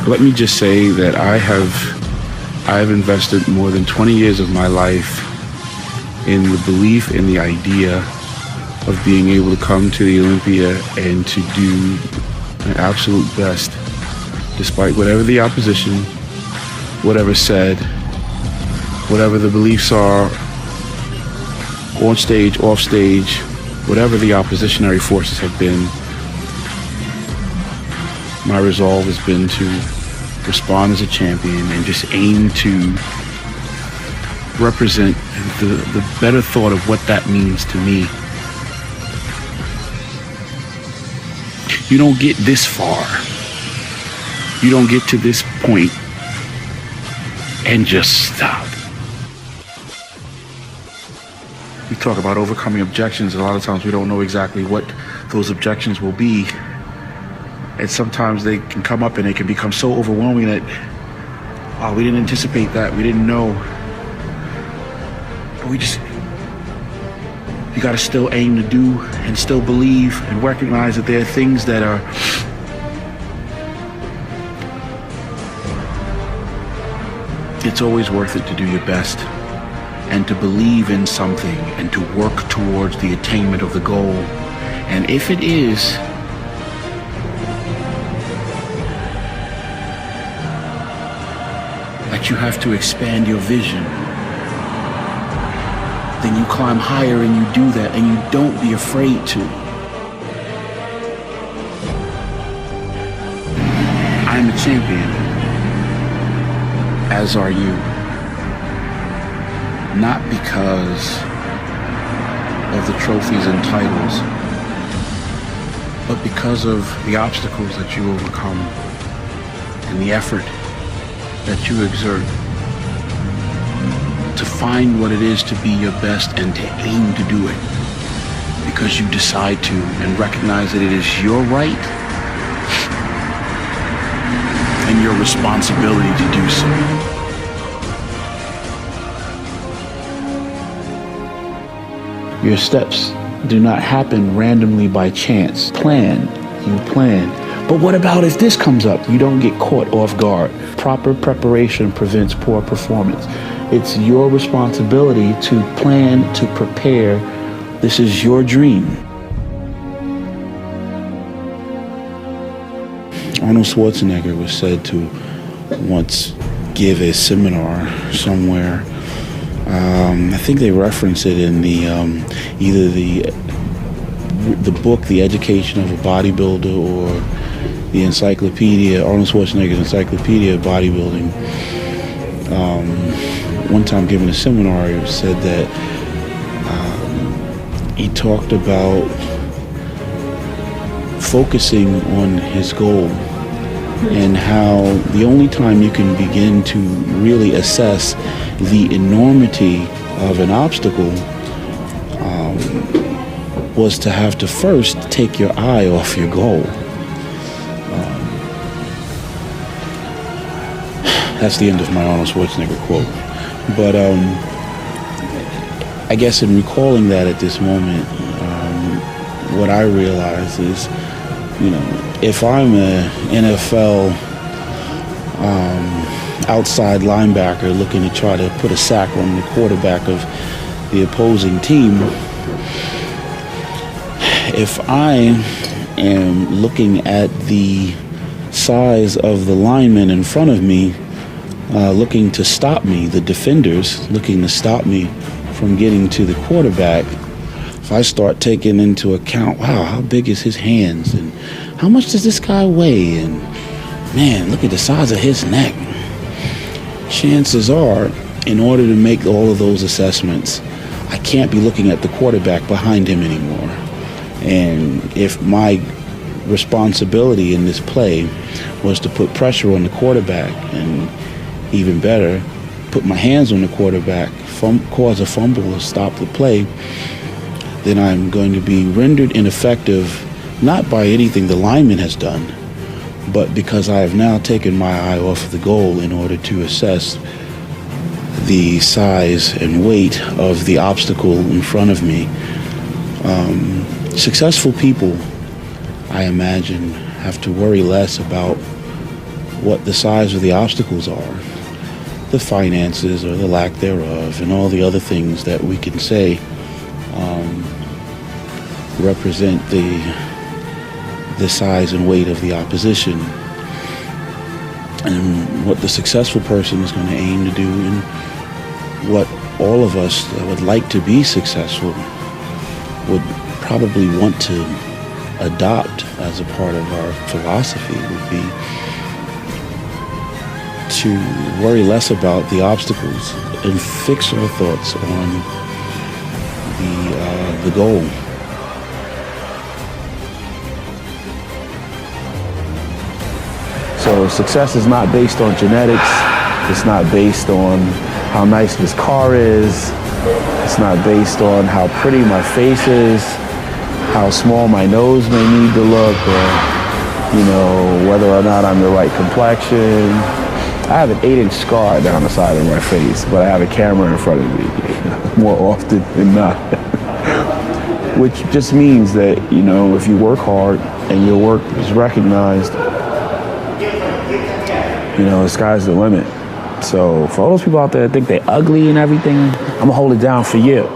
Let me just say that I have invested more than 20 years of my life in the belief in the idea of being able to come to the Olympia and to do my absolute best, despite whatever the opposition, whatever said, whatever the beliefs are, on stage, off stage, whatever the oppositionary forces have been. My resolve has been to respond as a champion and just aim to represent the better thought of what that means to me. You don't get this far. You don't get to this point and just stop. We talk about overcoming objections. A lot of times we don't know exactly what those objections will be. And sometimes they can come up and they can become so overwhelming that, wow, we didn't anticipate that, we didn't know. But you gotta still aim to do and still believe and recognize that there are things that are it's always worth it to do your best and to believe in something and to work towards the attainment of the goal. And if it is that you have to expand your vision, then you climb higher and you do that, and you don't be afraid to. I'm a champion, as are you. Not because of the trophies and titles, but because of the obstacles that you overcome and the effort that you exert to find what it is to be your best and to aim to do it because you decide to and recognize that it is your right and your responsibility to do so. Your steps do not happen randomly by chance. You plan. But what about if this comes up? You don't get caught off guard. Proper preparation prevents poor performance. It's your responsibility to plan, to prepare. This is your dream. Arnold Schwarzenegger was said to once give a seminar somewhere. I think they reference it in the either the book, The Education of a Bodybuilder, or the encyclopedia, Arnold Schwarzenegger's Encyclopedia of Bodybuilding. One time giving a seminar, he said that he talked about focusing on his goal and how the only time you can begin to really assess the enormity of an obstacle was to have to first take your eye off your goal. That's the end of my Arnold Schwarzenegger quote. But I guess in recalling that at this moment, what I realize is, if I'm an NFL outside linebacker looking to try to put a sack on the quarterback of the opposing team, if I am looking at the size of the linemen in front of me, looking to stop me, the defenders looking to stop me from getting to the quarterback, if I start taking into account, wow, how big is his hands and how much does this guy weigh, and man, look at the size of his neck. Chances are, in order to make all of those assessments, I can't be looking at the quarterback behind him anymore. And if my responsibility in this play was to put pressure on the quarterback, and even better, put my hands on the quarterback, cause a fumble or stop the play, then I'm going to be rendered ineffective, not by anything the lineman has done, but because I have now taken my eye off of the goal in order to assess the size and weight of the obstacle in front of me. Successful people, I imagine, have to worry less about what the size of the obstacles are, the finances or the lack thereof, and all the other things that we can say represent the size and weight of the opposition, and what the successful person is going to aim to do, and what all of us that would like to be successful would probably want to adopt as a part of our philosophy would be to worry less about the obstacles and fix our thoughts on the goal. So success is not based on genetics. It's not based on how nice this car is. It's not based on how pretty my face is, how small my nose may need to look, or, whether or not I'm the right complexion. I have an 8-inch scar down the side of my face, but I have a camera in front of me more often than not. Which just means that, if you work hard and your work is recognized, the sky's the limit. So for all those people out there that think they're ugly and everything, I'm gonna hold it down for you.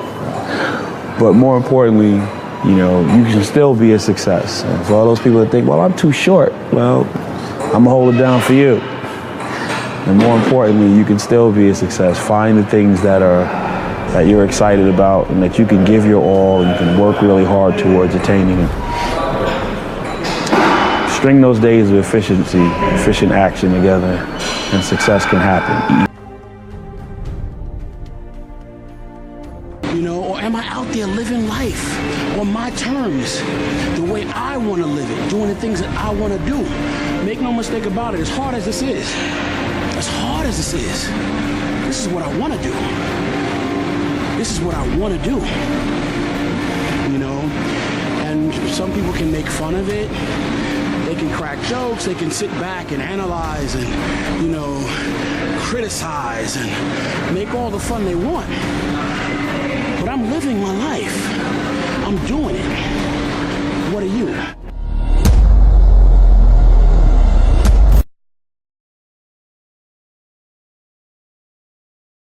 But more importantly, you can still be a success. And for all those people that think, well, I'm too short, well, I'm gonna hold it down for you. And more importantly, you can still be a success. Find the things that you're excited about and that you can give your all and you can work really hard towards attaining it. String those days of efficient action together, and success can happen. Or am I out there living life on my terms, the way I want to live it, doing the things that I want to do? Make no mistake about it, as hard as this is, this is what I want to do. This is what I want to do. And some people can make fun of it. They can crack jokes, they can sit back and analyze and, criticize and make all the fun they want. But I'm living my life. I'm doing it. What are you?